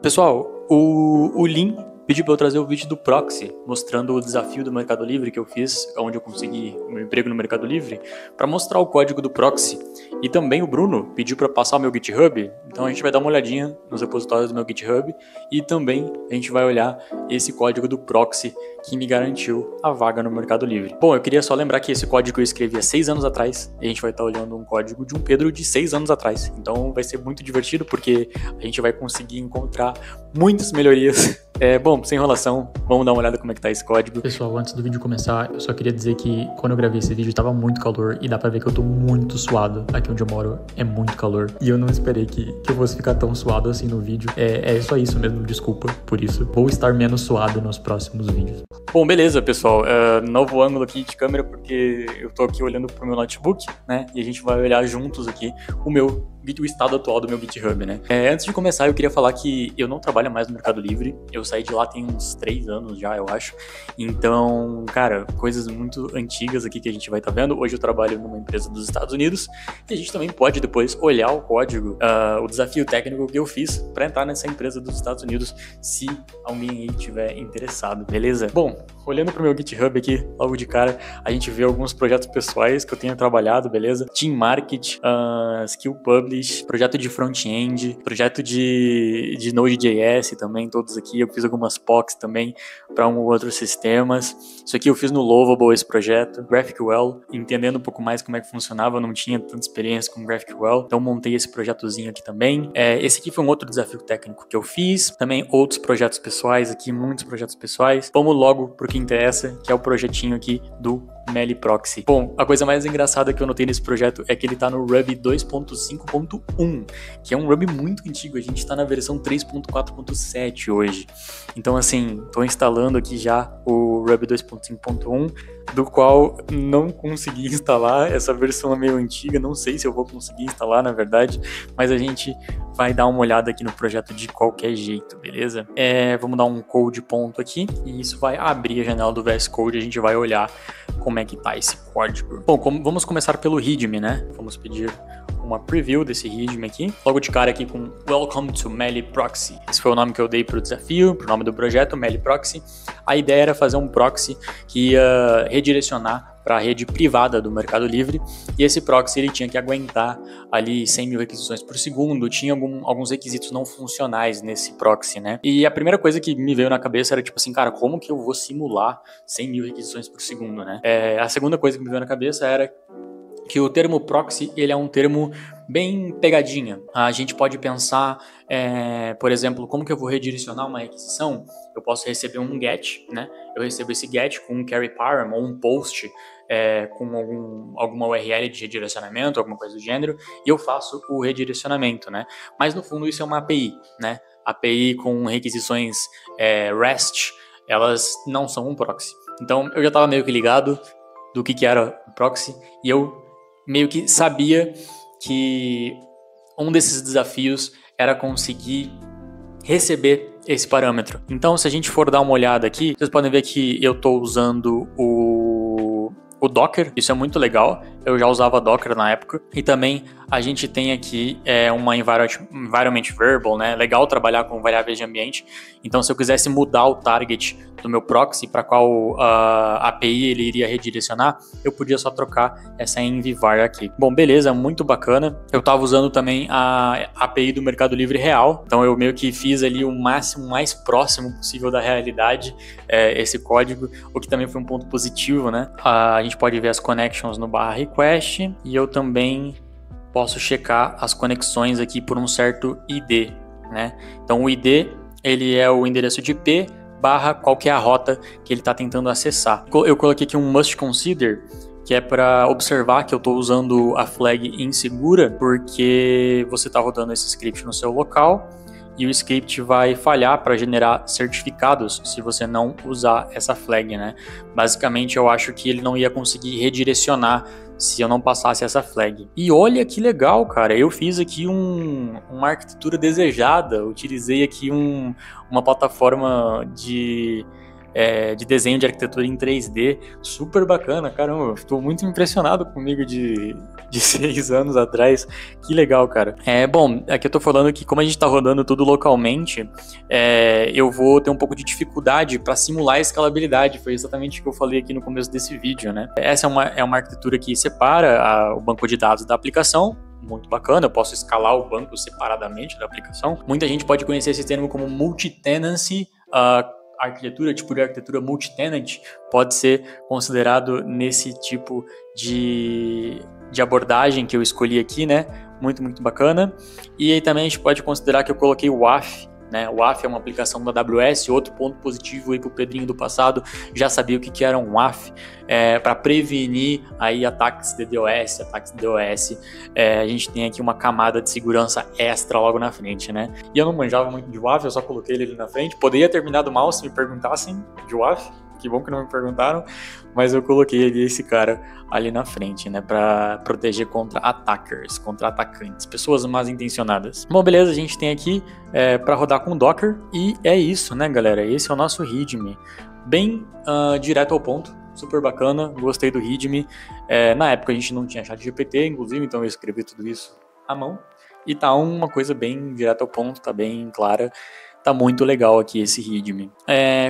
Pessoal, o Lin pediu para eu trazer o vídeo do Proxy, mostrando o desafio do Mercado Livre que eu fiz, onde eu consegui o meu emprego no Mercado Livre, para mostrar o código do Proxy. E também o Bruno pediu para passar o meu GitHub, então a gente vai dar uma olhadinha nos repositórios do meu GitHub e também a gente vai olhar esse código do Proxy que me garantiu a vaga no Mercado Livre. Bom, eu queria só lembrar que esse código eu escrevi há 6 anos atrás e a gente vai estar olhando um código de um Pedro de 6 anos atrás. Então vai ser muito divertido porque a gente vai conseguir encontrar muitas melhorias. Bom, sem enrolação, vamos dar uma olhada como é que tá esse código. Pessoal, antes do vídeo começar, eu só queria dizer que quando eu gravei esse vídeo tava muito calor e dá pra ver que eu tô muito suado. Aqui onde eu moro é muito calor e eu não esperei que eu fosse ficar tão suado assim no vídeo. É só isso mesmo, desculpa por isso. Vou estar menos suado nos próximos vídeos. Bom, beleza, pessoal. Novo ângulo aqui de câmera porque eu tô aqui olhando pro meu notebook, né? E a gente vai olhar juntos aqui o estado atual do meu GitHub, né? Antes de começar, eu queria falar que eu não trabalho mais no Mercado Livre. Eu saí de lá tem uns 3 anos já, eu acho. Então, cara, coisas muito antigas aqui que a gente vai estar vendo. Hoje eu trabalho numa empresa dos Estados Unidos e a gente também pode depois olhar o código, o desafio técnico que eu fiz para entrar nessa empresa dos Estados Unidos, se alguém aí tiver interessado, beleza? Bom, olhando pro meu GitHub aqui, logo de cara, a gente vê alguns projetos pessoais que eu tenho trabalhado, beleza? Team Market, Skill Publish, projeto de front-end, projeto de Node.js também, todos aqui. Eu fiz algumas POCs também para um ou outros sistemas. Isso aqui eu fiz no Lovable, esse projeto. GraphQL, entendendo um pouco mais como é que funcionava, eu não tinha tanta experiência com GraphQL, então montei esse projetozinho aqui também. Esse aqui foi um outro desafio técnico que eu fiz. Também outros projetos pessoais aqui, muitos projetos pessoais. Vamos logo pro que interessa, que é o projetinho aqui do Meli Proxy. Bom, a coisa mais engraçada que eu notei nesse projeto é que ele tá no Ruby 2.5.1, que é um Ruby muito antigo. A gente tá na versão 3.4.7 hoje. Então, assim, tô instalando aqui já o Ruby 2.5.1, do qual não consegui instalar. Essa versão é meio antiga, não sei se eu vou conseguir instalar, na verdade, mas a gente vai dar uma olhada aqui no projeto de qualquer jeito, beleza? Vamos dar um code ponto aqui, e isso vai abrir a janela do VS Code, a gente vai olhar como é que tá esse código. Bom, vamos começar pelo README, né? Vamos pedir uma preview desse README aqui. Logo de cara aqui com Welcome to Meli Proxy. Esse foi o nome que eu dei para o desafio, para o nome do projeto, Meli Proxy. A ideia era fazer um proxy que ia redirecionar para a rede privada do Mercado Livre, e esse proxy ele tinha que aguentar ali 100 mil requisições por segundo, tinha alguns requisitos não funcionais nesse proxy, né? E a primeira coisa que me veio na cabeça era tipo assim, cara, como que eu vou simular 100 mil requisições por segundo, né? A segunda coisa que me veio na cabeça era que o termo proxy, ele é um termo bem pegadinha. A gente pode pensar, por exemplo, como que eu vou redirecionar uma requisição? Eu posso receber um GET, né? Eu recebo esse GET com um carry param ou um post com alguma URL de redirecionamento, alguma coisa do gênero, e eu faço o redirecionamento, né? Mas no fundo isso é uma API, né? API com requisições REST, elas não são um proxy. Então eu já estava meio que ligado do que era o proxy, e eu meio que sabia que um desses desafios era conseguir receber esse parâmetro. Então, se a gente for dar uma olhada aqui, vocês podem ver que eu estou usando o Docker, isso é muito legal, eu já usava Docker na época, e também a gente tem aqui uma environment variable, né? Legal trabalhar com variáveis de ambiente. Então, se eu quisesse mudar o target do meu proxy para qual API ele iria redirecionar, eu podia só trocar essa envvar aqui. Bom, beleza, muito bacana. Eu estava usando também a API do Mercado Livre real, então eu meio que fiz ali o máximo, mais próximo possível da realidade esse código, o que também foi um ponto positivo, né? A gente pode ver as connections no /request, e eu também posso checar as conexões aqui por um certo ID, né? Então o ID, ele é o endereço de IP / qual que é a rota que ele está tentando acessar. Eu coloquei aqui um must consider, que é para observar que eu estou usando a flag insegura, porque você está rodando esse script no seu local, e o script vai falhar para generar certificados se você não usar essa flag, né? Basicamente, eu acho que ele não ia conseguir redirecionar se eu não passasse essa flag. E olha que legal, cara, eu fiz aqui uma arquitetura desejada, utilizei aqui uma plataforma de de desenho de arquitetura em 3D, super bacana, caramba, estou muito impressionado comigo de 6 anos atrás, que legal, cara. Bom, aqui eu tô falando que como a gente tá rodando tudo localmente, eu vou ter um pouco de dificuldade para simular a escalabilidade, foi exatamente o que eu falei aqui no começo desse vídeo, né? Essa é uma arquitetura que separa o banco de dados da aplicação, muito bacana, eu posso escalar o banco separadamente da aplicação. Muita gente pode conhecer esse termo como multi-tenancy, arquitetura, tipo de arquitetura multi-tenant, pode ser considerado nesse tipo de abordagem que eu escolhi aqui, né? Muito, muito bacana. E aí também a gente pode considerar que eu coloquei o WAF, né? O WAF é uma aplicação da AWS, outro ponto positivo aí pro Pedrinho do passado, já sabia o que era um WAF, para prevenir aí ataques de DDoS, a gente tem aqui uma camada de segurança extra logo na frente, né? E eu não manjava muito de WAF, eu só coloquei ele ali na frente, poderia ter terminado mal se me perguntassem de WAF, que bom que não me perguntaram, mas eu coloquei ali esse cara ali na frente, né, para proteger contra attackers, contra atacantes, pessoas mal intencionadas. Bom, beleza, a gente tem aqui para rodar com Docker e é isso, né, galera? Esse é o nosso README, bem direto ao ponto, super bacana, gostei do README. Na época a gente não tinha ChatGPT, inclusive, então eu escrevi tudo isso à mão e tá uma coisa bem direto ao ponto, tá bem clara. Tá muito legal aqui esse README.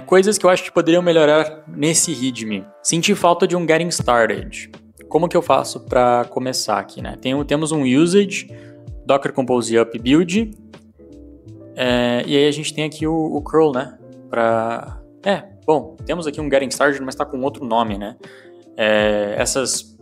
Coisas que eu acho que poderiam melhorar nesse README. Senti falta de um Getting Started. Como que eu faço para começar aqui, né? Temos um Usage, Docker Compose Up Build. E aí a gente tem aqui o curl, né? Bom, temos aqui um Getting Started, mas tá com outro nome, né? Essas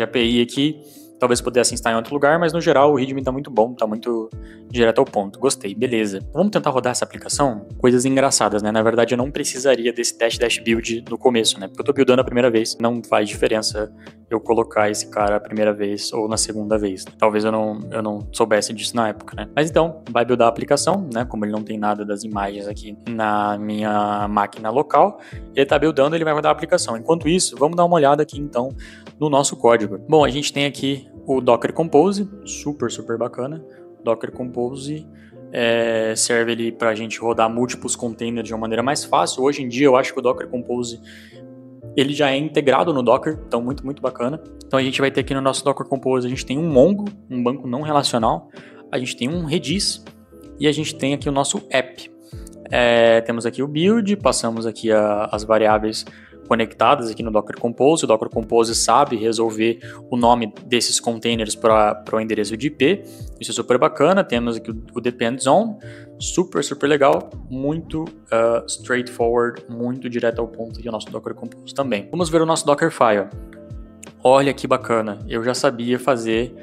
API aqui talvez pudessem estar em outro lugar, mas no geral o README tá muito bom, tá muito direto ao ponto. Gostei, beleza. Vamos tentar rodar essa aplicação? Coisas engraçadas, né? Na verdade eu não precisaria desse dash build no começo, né? Porque eu tô buildando a primeira vez, não faz diferença eu colocar esse cara a primeira vez ou na segunda vez. Talvez eu não soubesse disso na época, né? Mas então, vai buildar a aplicação, né? Como ele não tem nada das imagens aqui na minha máquina local, ele tá buildando, ele vai rodar a aplicação. Enquanto isso, vamos dar uma olhada aqui então no nosso código. Bom, a gente tem aqui o Docker Compose, super, super bacana. Docker Compose serve ele para a gente rodar múltiplos containers de uma maneira mais fácil. Hoje em dia eu acho que o Docker Compose ele já é integrado no Docker, então muito, muito bacana. Então a gente vai ter aqui no nosso Docker Compose, a gente tem um Mongo, um banco não relacional, a gente tem um Redis e a gente tem aqui o nosso app. Temos aqui o build, passamos aqui as variáveis conectadas aqui no Docker Compose. O Docker Compose sabe resolver o nome desses containers para o endereço de IP. Isso é super bacana. Temos aqui o Depends On, super, super legal, muito straightforward, muito direto ao ponto aqui o nosso Docker Compose também. Vamos ver o nosso Dockerfile. Olha que bacana, eu já sabia fazer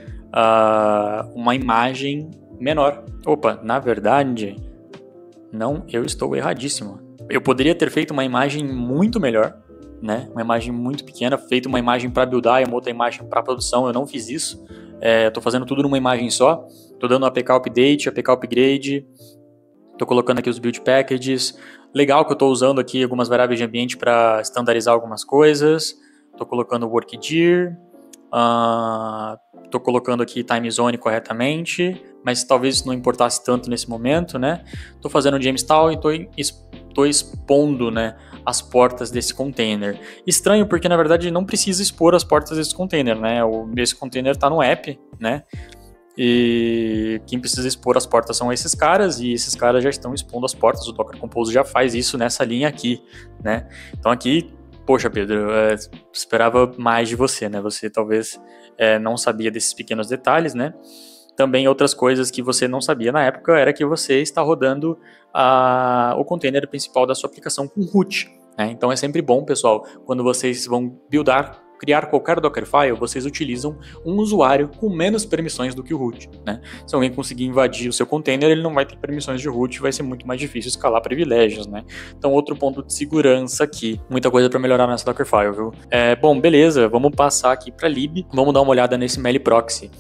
uma imagem menor. Opa, na verdade, não, eu estou erradíssimo. Eu poderia ter feito uma imagem muito melhor, né? Uma imagem muito pequena, feito uma imagem para buildar e uma outra imagem para produção. Eu não fiz isso. Estou fazendo tudo numa imagem só. Estou dando APK Update, APK Upgrade. Estou colocando aqui os build packages. Legal que eu estou usando aqui algumas variáveis de ambiente para estandarizar algumas coisas. Estou colocando o workdir. Estou colocando aqui time zone corretamente, mas talvez isso não importasse tanto nesse momento, né? Estou fazendo o Jamstall e estou expondo, né, as portas desse container. Estranho porque na verdade não precisa expor as portas desse container, né? Esse container está no app, né? E quem precisa expor as portas são esses caras, e esses caras já estão expondo as portas. O Docker Compose já faz isso nessa linha aqui, né? Então aqui, poxa, Pedro, esperava mais de você, né? Você talvez não sabia desses pequenos detalhes, né? Também outras coisas que você não sabia na época era que você está rodando o container principal da sua aplicação com root, né? Então é sempre bom, pessoal, quando vocês vão criar qualquer Dockerfile, vocês utilizam um usuário com menos permissões do que o root, né? Se alguém conseguir invadir o seu container, ele não vai ter permissões de root, vai ser muito mais difícil escalar privilégios, né? Então, outro ponto de segurança aqui. Muita coisa para melhorar nessa Dockerfile, viu? Bom, beleza, vamos passar aqui para lib, vamos dar uma olhada nesse Meliproxy.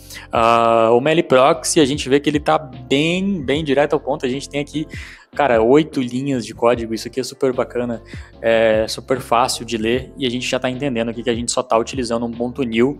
O Meliproxy, a gente vê que ele tá bem direto ao ponto. A gente tem aqui, cara, 8 linhas de código. Isso aqui é super bacana, super fácil de ler, e a gente já tá entendendo aqui que a gente só tá utilizando um ponto .new.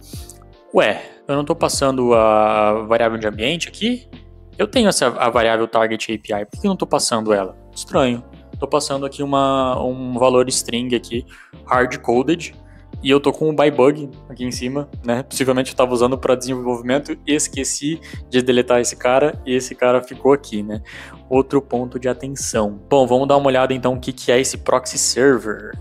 Ué, eu não tô passando a variável de ambiente aqui? Eu tenho a variável target API, por que eu não tô passando ela? Estranho. tô passando aqui um valor string aqui, hard-coded, e eu tô com o bybug aqui em cima, né? Possivelmente eu estava usando para desenvolvimento, esqueci de deletar esse cara e esse cara ficou aqui, né? Outro ponto de atenção. Bom, vamos dar uma olhada então o que é esse proxy server.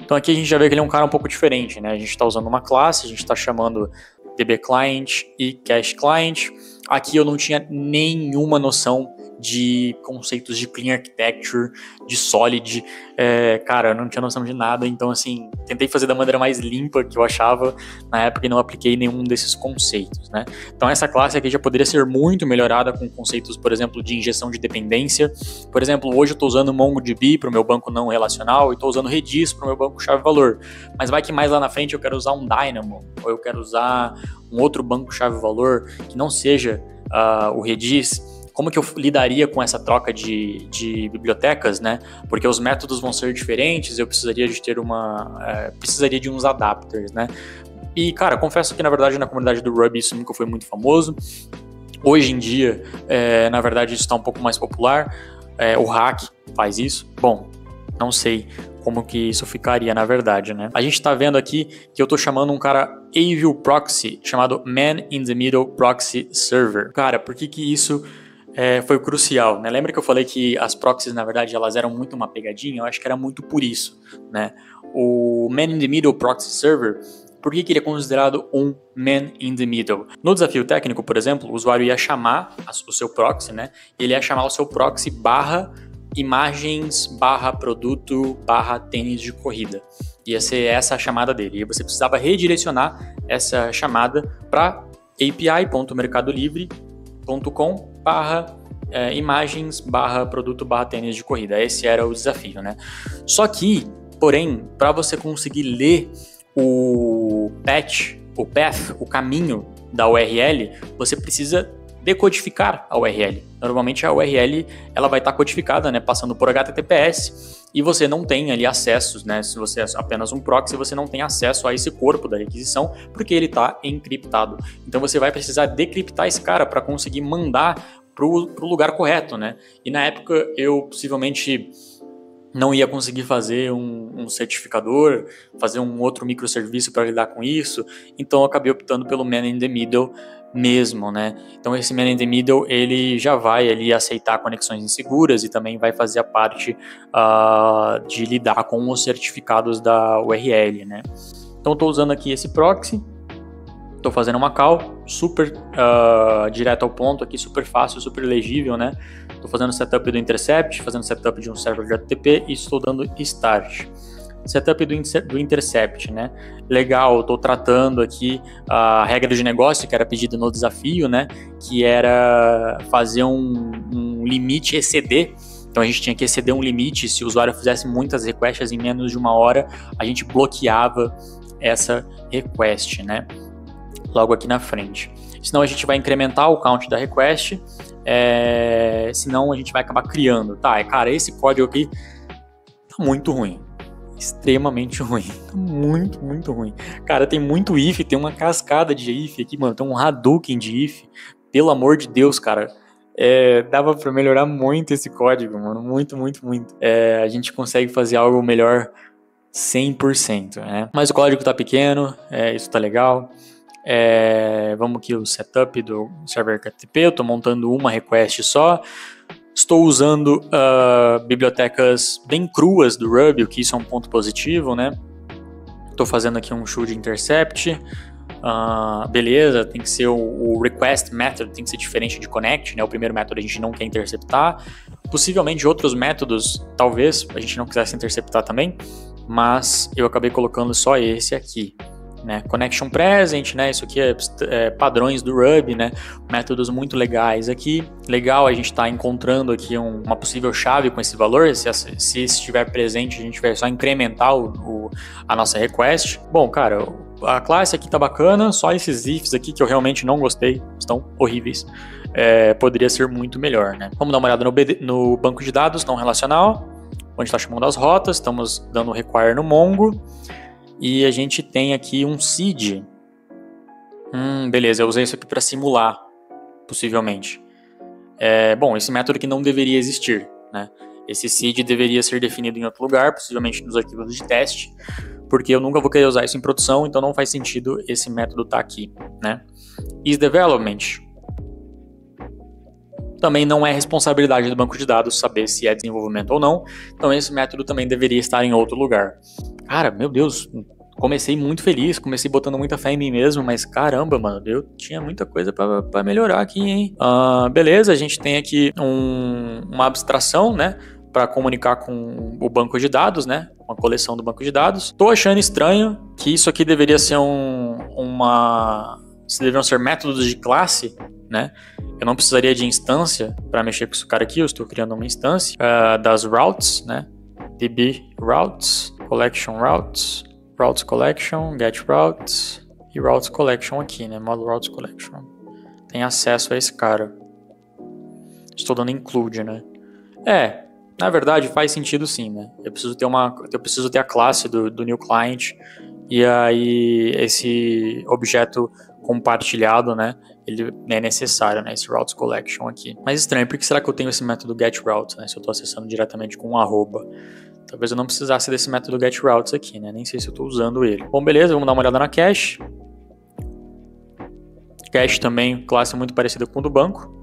Então aqui a gente já vê que ele é um cara um pouco diferente, né? A gente está usando uma classe, a gente está chamando DB Client e Cache Client. Aqui eu não tinha nenhuma noção de conceitos de Clean Architecture, de Solid, cara, eu não tinha noção de nada, então assim, tentei fazer da maneira mais limpa que eu achava na época e não apliquei nenhum desses conceitos, né? Então essa classe aqui já poderia ser muito melhorada com conceitos, por exemplo, de injeção de dependência. Por exemplo, hoje eu estou usando MongoDB para o meu banco não relacional e estou usando Redis para o meu banco chave-valor, mas vai que mais lá na frente eu quero usar um Dynamo, ou eu quero usar um outro banco chave-valor que não seja o Redis. Como que eu lidaria com essa troca de bibliotecas, né? Porque os métodos vão ser diferentes, eu precisaria de ter precisaria de uns adapters, né? E, cara, confesso que, na verdade, na comunidade do Ruby isso nunca foi muito famoso. Hoje em dia, na verdade, isso está um pouco mais popular. O Hack faz isso. Bom, não sei como que isso ficaria, na verdade, né? A gente está vendo aqui que eu estou chamando um cara Avil Proxy, chamado Man in the Middle Proxy Server. Cara, por que isso foi crucial, né? Lembra que eu falei que as proxies, na verdade, elas eram muito uma pegadinha? Eu acho que era muito por isso, né? O Man in the Middle Proxy Server, por que ele é considerado um Man in the Middle? No desafio técnico, por exemplo, o usuário ia chamar o seu proxy, né? Ele ia chamar o seu proxy barra imagens, barra produto, barra tênis de corrida. Ia ser essa a chamada dele. E você precisava redirecionar essa chamada para api.mercadolivre.com barra imagens, barra produto, barra tênis de corrida. Esse era o desafio, né? Só que, porém, para você conseguir ler o path, o caminho da URL, você precisa decodificar a URL. Normalmente a URL ela vai estar codificada, né, passando por HTTPS, e você não tem ali acessos, né? Se você é apenas um proxy, você não tem acesso a esse corpo da requisição, porque ele está encriptado. Então você vai precisar decriptar esse cara para conseguir mandar para o lugar correto, né? E na época eu possivelmente não ia conseguir fazer um certificador, fazer um outro microserviço para lidar com isso, então eu acabei optando pelo Man in the Middle mesmo, né? Então esse Man in the Middle, ele já vai ali aceitar conexões inseguras e também vai fazer a parte de lidar com os certificados da URL, né? Então estou usando aqui esse proxy, estou fazendo uma call super direto ao ponto aqui, super fácil, super legível, né? Estou fazendo setup do intercept, fazendo setup de um server de HTTP e estou dando start. Setup do intercept, né? Legal, estou tratando aqui a regra de negócio que era pedida no desafio, né? Que era fazer um limite exceder. Então a gente tinha que exceder um limite. Se o usuário fizesse muitas requests em menos de uma hora, a gente bloqueava essa request, né? Logo aqui na frente. Senão a gente vai incrementar o count da request, senão a gente vai acabar criando. Tá, cara, esse código aqui tá muito ruim. Extremamente ruim. Tá muito, muito ruim. Cara, tem muito if, tem uma cascada de if aqui, mano. Tem um Hadouken de if. Pelo amor de Deus, cara. Dava pra melhorar muito esse código, mano. Muito, muito, muito. A gente consegue fazer algo melhor 100%, né? Mas o código tá pequeno, isso tá legal. Vamos aqui o setup do server HTTP. Eu tô montando uma request só. Estou usando bibliotecas bem cruas do Ruby, o que isso é um ponto positivo, né? Estou fazendo aqui um show de intercept. Beleza, tem que ser o request method, tem que ser diferente de connect, né? O primeiro método a gente não quer interceptar. Possivelmente outros métodos, talvez a gente não quisesse interceptar também, mas eu acabei colocando só esse aqui. Né? Connection present, né? Isso aqui é padrões do Ruby, né? Métodos muito legais aqui. Legal a gente está encontrando aqui uma possível chave com esse valor. Se estiver presente, a gente vai só incrementar a nossa request. Bom, cara, a classe aqui tá bacana, só esses ifs aqui que eu realmente não gostei, estão horríveis. Poderia ser muito melhor, né? Vamos dar uma olhada no banco de dados não relacional, onde está chamando as rotas, estamos dando require no Mongo. E a gente tem aqui um seed. Beleza, eu usei isso aqui para simular, possivelmente. Bom, esse método que não deveria existir, né? Esse seed deveria ser definido em outro lugar, possivelmente nos arquivos de teste, porque eu nunca vou querer usar isso em produção, então não faz sentido esse método estar aqui, né? isDevelopment também não é responsabilidade do banco de dados saber se é desenvolvimento ou não, então esse método também deveria estar em outro lugar. Cara, meu Deus, comecei muito feliz, comecei botando muita fé em mim mesmo, mas caramba, mano, eu tinha muita coisa pra melhorar aqui, hein? Beleza, a gente tem aqui uma abstração, né, para comunicar com o banco de dados, né, uma coleção do banco de dados. Tô achando estranho que isso aqui deveria ser deveriam ser métodos de classe, né? Eu não precisaria de instância para mexer com esse cara aqui, eu estou criando uma instância das routes, né? db routes, collection routes, routes collection, get routes e routes collection aqui, né? Model routes collection. Tem acesso a esse cara. Estou dando include, né? Na verdade faz sentido sim, né? Eu preciso ter a classe do new client e aí esse objeto compartilhado, né? Ele é necessário, né? Esse routes collection aqui. Mas estranho, por que será que eu tenho esse método getRoutes, né? Se eu estou acessando diretamente com um arroba. Talvez eu não precisasse desse método getRoutes aqui, né? Nem sei se eu estou usando ele. Bom, beleza, vamos dar uma olhada na cache. Cache também, classe muito parecida com o do banco.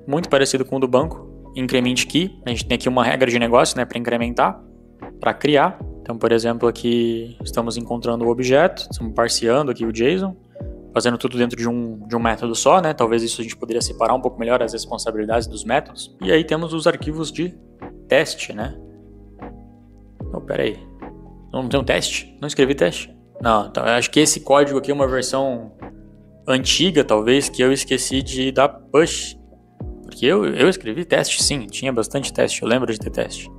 Muito parecido com o do banco. Increment key, a gente tem aqui uma regra de negócio, né? Para incrementar, para criar. Então, por exemplo, aqui estamos encontrando o objeto, estamos parseando aqui o JSON, fazendo tudo dentro de um método só, né? Talvez isso a gente poderia separar um pouco melhor as responsabilidades dos métodos. E aí temos os arquivos de teste, né? Oh, pera aí. Não tem um teste? Não escrevi teste? Não, então eu acho que esse código aqui é uma versão antiga, talvez, que eu esqueci de dar push. Porque eu escrevi teste, sim, tinha bastante teste, eu lembro de ter teste.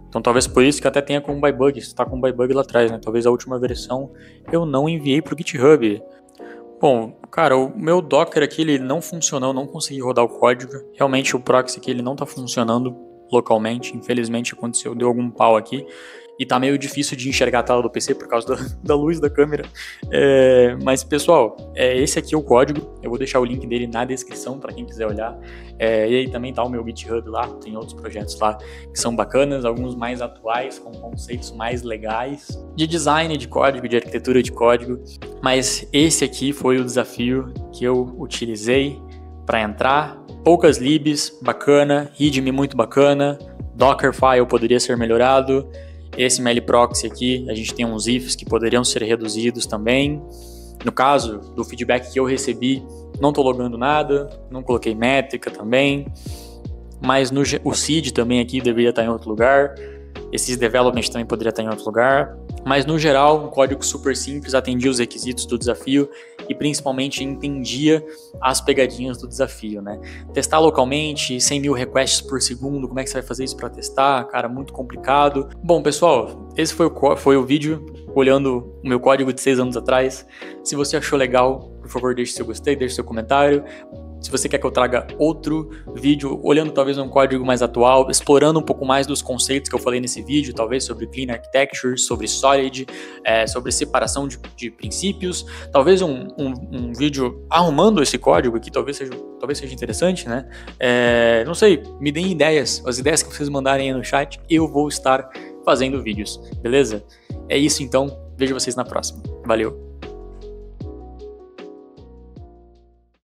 Então talvez por isso que até tenha com bybug, está com bybug lá atrás, né? Talvez a última versão eu não enviei para o GitHub. Bom, cara, o meu Docker aqui ele não funcionou, não consegui rodar o código. Realmente o proxy aqui ele não está funcionando localmente, infelizmente aconteceu, deu algum pau aqui. E tá meio difícil de enxergar a tela do PC por causa da luz da câmera. Mas, pessoal, esse aqui é o código. Eu vou deixar o link dele na descrição para quem quiser olhar. E aí também tá o meu GitHub lá. Tem outros projetos lá que são bacanas, alguns mais atuais, com conceitos mais legais de design de código, de arquitetura de código. Mas esse aqui foi o desafio que eu utilizei para entrar. Poucas libs, bacana. README muito bacana. Dockerfile poderia ser melhorado. Esse MLproxy aqui, a gente tem uns ifs que poderiam ser reduzidos também. No caso do feedback que eu recebi, não estou logando nada, não coloquei métrica também. Mas o seed também aqui deveria estar em outro lugar. Esses development também poderia estar em outro lugar. Mas no geral, um código super simples, atendia os requisitos do desafio e principalmente entendia as pegadinhas do desafio, né? Testar localmente, 100 mil requests por segundo, como é que você vai fazer isso para testar? Cara, muito complicado. Bom, pessoal, esse foi o vídeo olhando o meu código de 6 anos atrás. Se você achou legal, por favor, deixe seu gostei, deixe seu comentário. Se você quer que eu traga outro vídeo olhando talvez um código mais atual, explorando um pouco mais dos conceitos que eu falei nesse vídeo, talvez sobre Clean Architecture, sobre Solid, sobre separação de princípios, talvez um vídeo arrumando esse código aqui, talvez seja interessante, né? Não sei, me deem ideias, as ideias que vocês mandarem aí no chat, eu vou estar fazendo vídeos, beleza? É isso então, vejo vocês na próxima. Valeu!